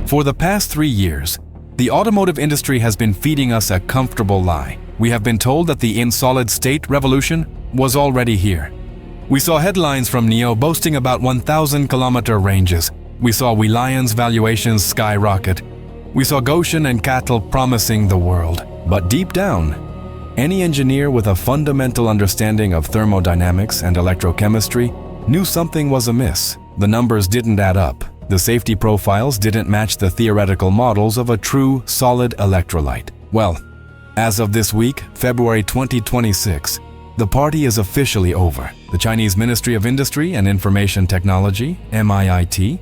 For the past 3 years, the automotive industry has been feeding us a comfortable lie. We have been told that the in-solid-state revolution was already here. We saw headlines from NIO boasting about 1,000-kilometer ranges. We saw Willion's valuations skyrocket. We saw Goshen and CATL promising the world. But deep down, any engineer with a fundamental understanding of thermodynamics and electrochemistry knew something was amiss. The numbers didn't add up. The safety profiles didn't match the theoretical models of a true solid electrolyte. Well, as of this week, February 2026, the party is officially over. The Chinese Ministry of Industry and Information Technology, MIIT,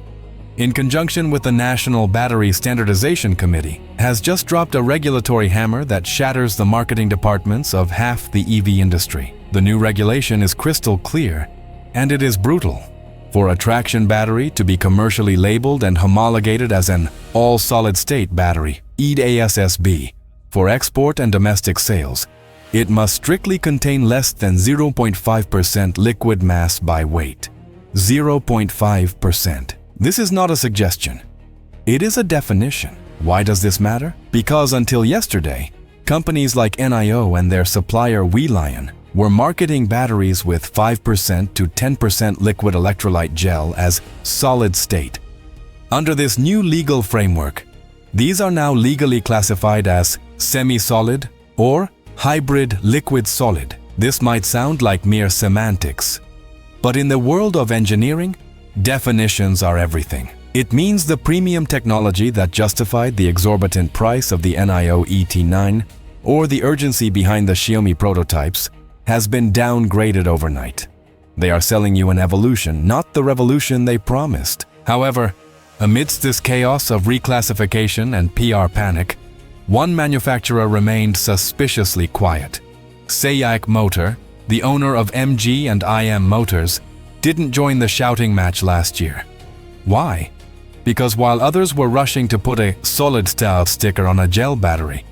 in conjunction with the National Battery Standardization Committee, has just dropped a regulatory hammer that shatters the marketing departments of half the EV industry. The new regulation is crystal clear, and it is brutal. For a traction battery to be commercially labeled and homologated as an all-solid-state battery, EASSB, for export and domestic sales, it must strictly contain less than 0.5% liquid mass by weight. 0.5%. This is not a suggestion. It is a definition. Why does this matter? Because until yesterday, companies like NIO and their supplier Willion were marketing batteries with 5% to 10% liquid electrolyte gel as solid state. Under this new legal framework, these are now legally classified as semi-solid or hybrid liquid-solid. This might sound like mere semantics, but in the world of engineering, definitions are everything. It means the premium technology that justified the exorbitant price of the NIO ET9 or the urgency behind the Xiaomi prototypes has been downgraded overnight. They are selling you an evolution, not the revolution they promised. However, amidst this chaos of reclassification and PR panic, one manufacturer remained suspiciously quiet. SAIC Motor, the owner of MG and IM Motors, didn't join the shouting match last year. Why? Because while others were rushing to put a solid-style sticker on a gel battery,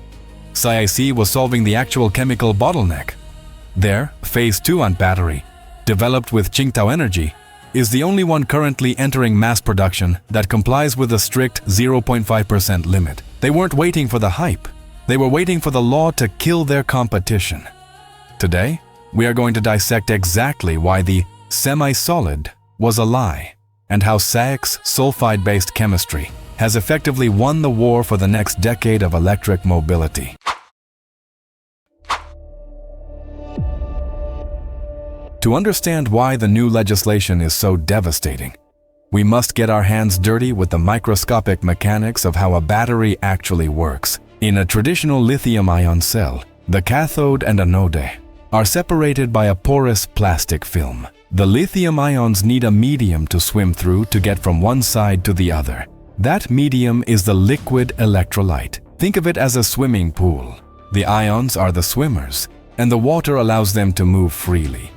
SAIC was solving the actual chemical bottleneck. Their Phase 2 battery, developed with Qingdao Energy, is the only one currently entering mass production that complies with the strict 0.5% limit. They weren't waiting for the hype. They were waiting for the law to kill their competition. Today, we are going to dissect exactly why the semi-solid was a lie and how SAIC's sulfide-based chemistry has effectively won the war for the next decade of electric mobility. To understand why the new legislation is so devastating, we must get our hands dirty with the microscopic mechanics of how a battery actually works. In a traditional lithium-ion cell, the cathode and anode are separated by a porous plastic film. The lithium ions need a medium to swim through to get from one side to the other. That medium is the liquid electrolyte. Think of it as a swimming pool. The ions are the swimmers, and the water allows them to move freely.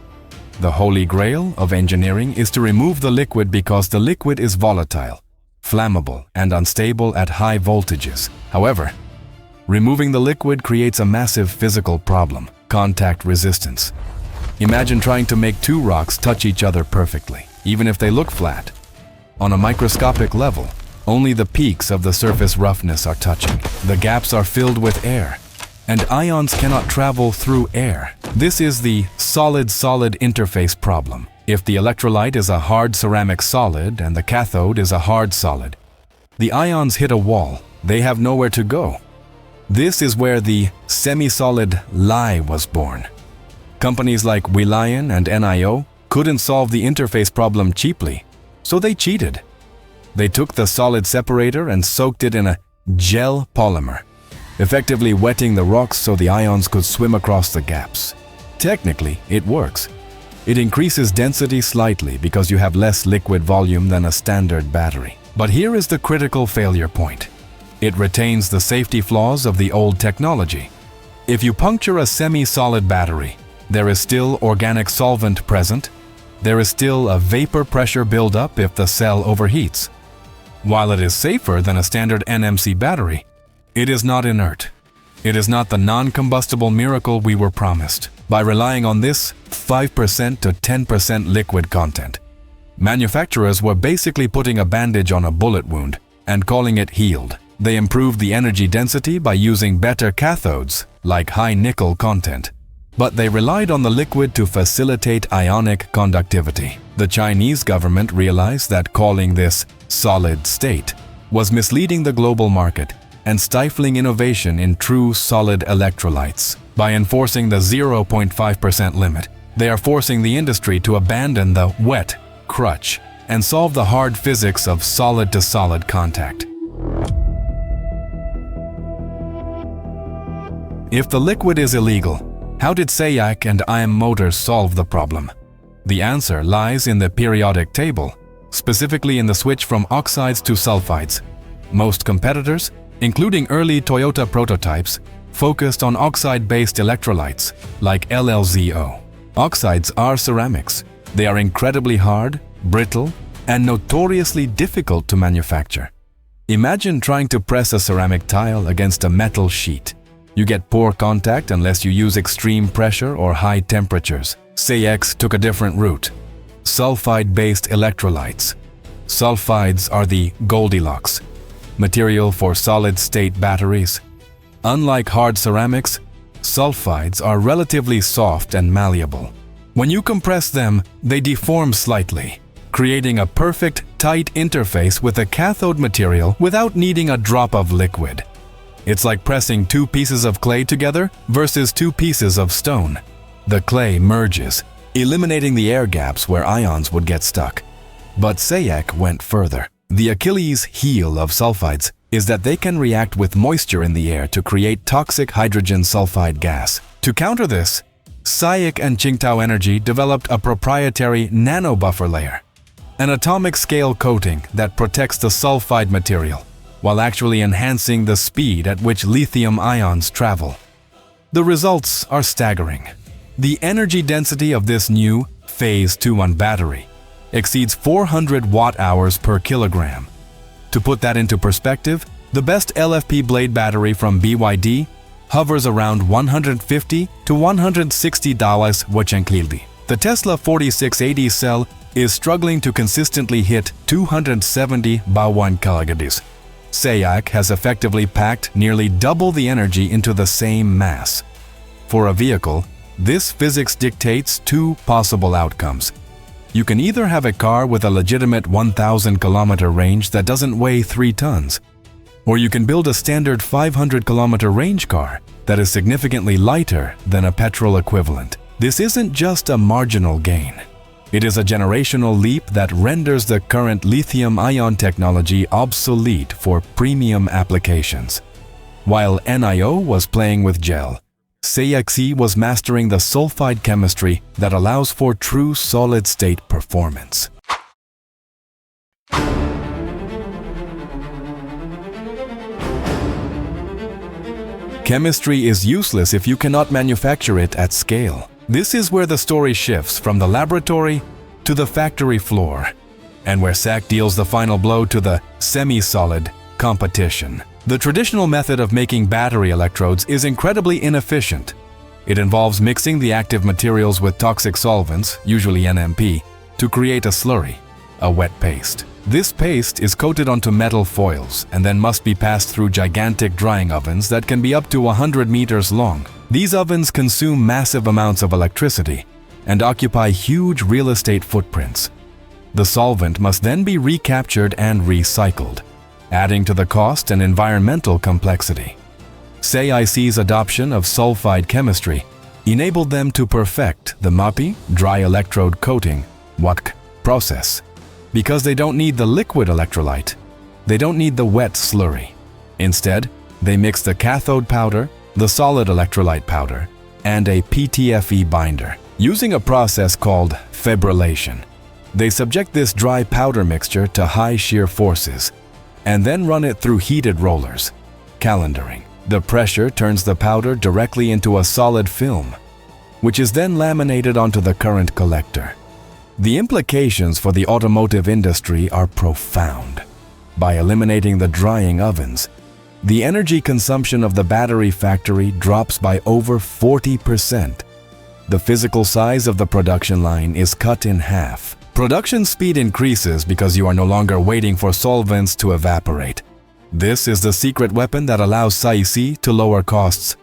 The holy grail of engineering is to remove the liquid because the liquid is volatile, flammable, and unstable at high voltages. However, removing the liquid creates a massive physical problem: contact resistance. Imagine trying to make two rocks touch each other perfectly, even if they look flat. On a microscopic level, only the peaks of the surface roughness are touching. The gaps are filled with air, and ions cannot travel through air. This is the solid-solid interface problem. If the electrolyte is a hard ceramic solid and the cathode is a hard solid, the ions hit a wall. They have nowhere to go. This is where the semi-solid lie was born. Companies like Willion and NIO couldn't solve the interface problem cheaply, so they cheated. They took the solid separator and soaked it in a gel polymer, effectively wetting the rocks so the ions could swim across the gaps. Technically, it works. It increases density slightly because you have less liquid volume than a standard battery. But here is the critical failure point. It retains the safety flaws of the old technology. If you puncture a semi-solid battery, there is still organic solvent present. There is still a vapor pressure buildup if the cell overheats. While it is safer than a standard NMC battery, it is not inert. It is not the non-combustible miracle we were promised. By relying on this 5% to 10% liquid content, manufacturers were basically putting a bandage on a bullet wound. and calling it healed. They improved the energy density by using better cathodes, like high nickel content. But they relied on the liquid to facilitate ionic conductivity. The Chinese government realized that calling this solid state was misleading the global market and stifling innovation in true solid electrolytes. By enforcing the 0.5% limit, they are forcing the industry to abandon the wet crutch and solve the hard physics of solid-to-solid contact. If the liquid is illegal, how did SAIC and SAIC Motor solve the problem? The answer lies in the periodic table, specifically in the switch from oxides to sulfides. Most competitors, including early Toyota prototypes, focused on oxide-based electrolytes like LLZO. Oxides are ceramics. They are incredibly hard, brittle, and notoriously difficult to manufacture. Imagine trying to press a ceramic tile against a metal sheet. You get poor contact unless you use extreme pressure or high temperatures. SAIC took a different route. Sulfide-based electrolytes. Sulfides are the Goldilocks material for solid-state batteries. Unlike hard ceramics, sulfides are relatively soft and malleable. When you compress them, they deform slightly, creating a perfect, tight interface with a cathode material without needing a drop of liquid. It's like pressing two pieces of clay together versus two pieces of stone. The clay merges, eliminating the air gaps where ions would get stuck. But SAIC went further. The Achilles heel of sulfides is that they can react with moisture in the air to create toxic hydrogen sulfide gas. To counter this, SAIC and Qingdao Energy developed a proprietary nanobuffer layer, an atomic-scale coating that protects the sulfide material while actually enhancing the speed at which lithium ions travel. The results are staggering. The energy density of this new Phase 2 battery exceeds 400 watt-hours per kilogram. To put that into perspective, the best LFP blade battery from BYD hovers around $150 to $160 watt. The Tesla 4680 cell is struggling to consistently hit 270 kg. SAIC has effectively packed nearly double the energy into the same mass. For a vehicle, this physics dictates two possible outcomes. You can either have a car with a legitimate 1,000-kilometer range that doesn't weigh 3 tons, or you can build a standard 500-kilometer range car that is significantly lighter than a petrol equivalent. This isn't just a marginal gain. It is a generational leap that renders the current lithium-ion technology obsolete for premium applications. While NIO was playing with gel, SAIC was mastering the sulfide chemistry that allows for true solid-state performance. Chemistry is useless if you cannot manufacture it at scale. This is where the story shifts from the laboratory to the factory floor, and where SAIC deals the final blow to the semi-solid competition. The traditional method of making battery electrodes is incredibly inefficient. It involves mixing the active materials with toxic solvents, usually NMP, to create a slurry, a wet paste. This paste is coated onto metal foils and then must be passed through gigantic drying ovens that can be up to 100 meters long. These ovens consume massive amounts of electricity and occupy huge real estate footprints. The solvent must then be recaptured and recycled, adding to the cost and environmental complexity. SAIC's adoption of sulfide chemistry enabled them to perfect the MIIT, Dry Electrode Coating, WEC process. Because they don't need the liquid electrolyte, they don't need the wet slurry. Instead, they mix the cathode powder, the solid electrolyte powder, and a PTFE binder. Using a process called fibrillation, they subject this dry powder mixture to high shear forces and then run it through heated rollers, calendaring. The pressure turns the powder directly into a solid film, which is then laminated onto the current collector. The implications for the automotive industry are profound. By eliminating the drying ovens, the energy consumption of the battery factory drops by over 40%. The physical size of the production line is cut in half. Production speed increases because you are no longer waiting for solvents to evaporate. This is the secret weapon that allows SAIC to lower costs.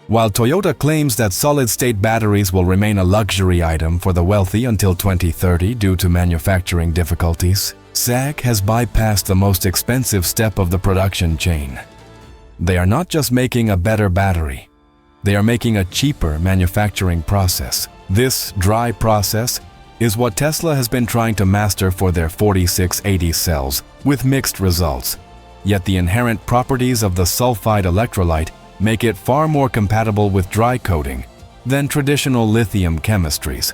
While Toyota claims that solid-state batteries will remain a luxury item for the wealthy until 2030 due to manufacturing difficulties, SAIC has bypassed the most expensive step of the production chain. They are not just making a better battery, they are making a cheaper manufacturing process. This dry process is what Tesla has been trying to master for their 4680 cells, with mixed results. Yet the inherent properties of the sulfide electrolyte make it far more compatible with dry coating than traditional lithium chemistries.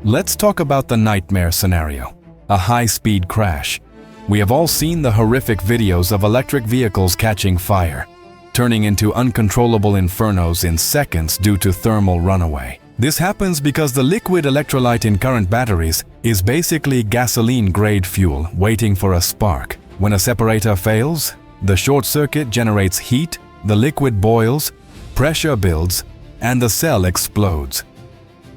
Let's talk about the nightmare scenario, a high-speed crash. We have all seen the horrific videos of electric vehicles catching fire, turning into uncontrollable infernos in seconds due to thermal runaway. This happens because the liquid electrolyte in current batteries is basically gasoline-grade fuel waiting for a spark. When a separator fails, the short circuit generates heat, the liquid boils, pressure builds, and the cell explodes.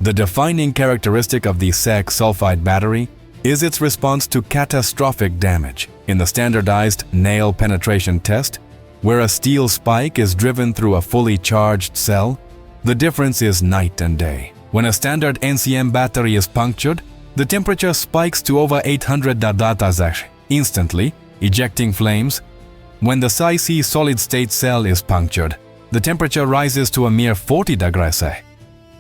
The defining characteristic of the SAIC sulfide battery is its response to catastrophic damage. In the standardized nail penetration test, where a steel spike is driven through a fully charged cell, the difference is night and day. When a standard NCM battery is punctured, the temperature spikes to over 800 degrees instantly, ejecting flames. When the SAIC solid-state cell is punctured, the temperature rises to a mere 40 degrees,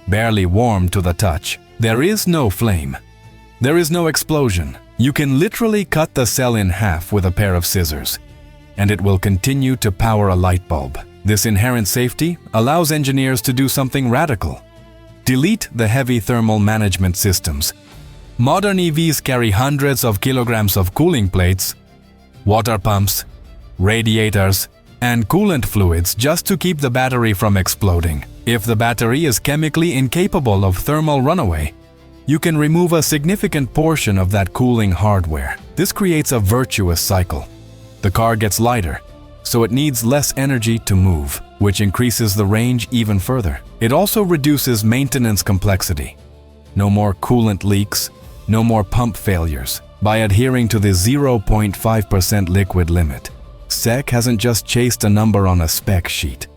barely warm to the touch. There is no flame. There is no explosion. You can literally cut the cell in half with a pair of scissors, and it will continue to power a light bulb. This inherent safety allows engineers to do something radical. Delete the heavy thermal management systems. Modern EVs carry hundreds of kilograms of cooling plates, water pumps, radiators, and coolant fluids just to keep the battery from exploding. If the battery is chemically incapable of thermal runaway, you can remove a significant portion of that cooling hardware. This creates a virtuous cycle. The car gets lighter, so it needs less energy to move, which increases the range even further. It also reduces maintenance complexity. No more coolant leaks, no more pump failures. By adhering to the 0.5% liquid limit, SAIC hasn't just chased a number on a spec sheet.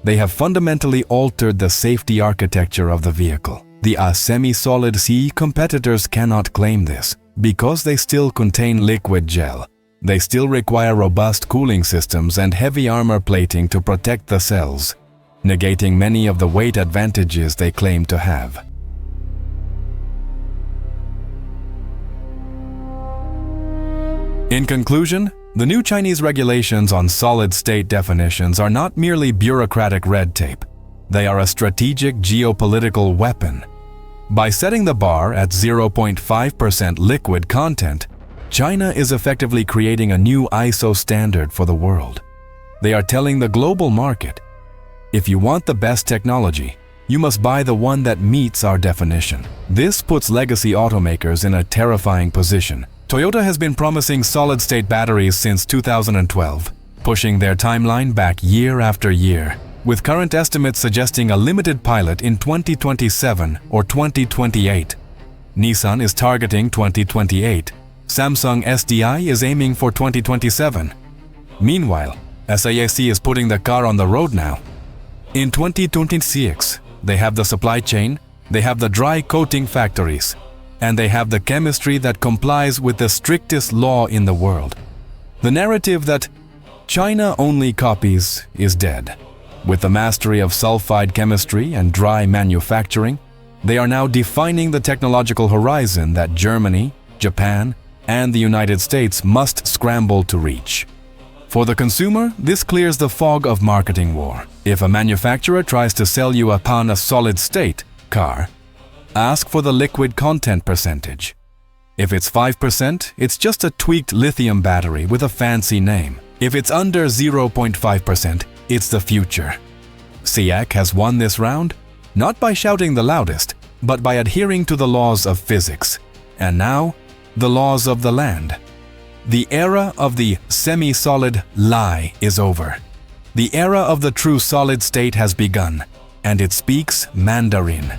They have fundamentally altered the safety architecture of the vehicle. The semi-solid CE competitors cannot claim this because they still contain liquid gel. They still require robust cooling systems and heavy armor plating to protect the cells, negating many of the weight advantages they claim to have. In conclusion, the new Chinese regulations on solid-state definitions are not merely bureaucratic red tape. They are a strategic geopolitical weapon. By setting the bar at 0.5% liquid content, China is effectively creating a new ISO standard for the world. They are telling the global market, if you want the best technology, you must buy the one that meets our definition. This puts legacy automakers in a terrifying position. Toyota has been promising solid-state batteries since 2012, pushing their timeline back year after year, with current estimates suggesting a limited pilot in 2027 or 2028. Nissan is targeting 2028. Samsung SDI is aiming for 2027. Meanwhile, SAIC is putting the car on the road now. In 2026, they have the supply chain, they have the dry coating factories, and they have the chemistry that complies with the strictest law in the world. The narrative that China only copies is dead. With the mastery of sulfide chemistry and dry manufacturing, they are now defining the technological horizon that Germany, Japan, and the United States must scramble to reach. For the consumer, this clears the fog of marketing war. If a manufacturer tries to sell you upon a solid-state car, ask for the liquid content percentage. If it's 5%, it's just a tweaked lithium battery with a fancy name. If it's under 0.5%, it's the future. SAIC has won this round, not by shouting the loudest, but by adhering to the laws of physics. And now, the laws of the land. The era of the semi-solid lie is over. The era of the true solid state has begun, and it speaks Mandarin.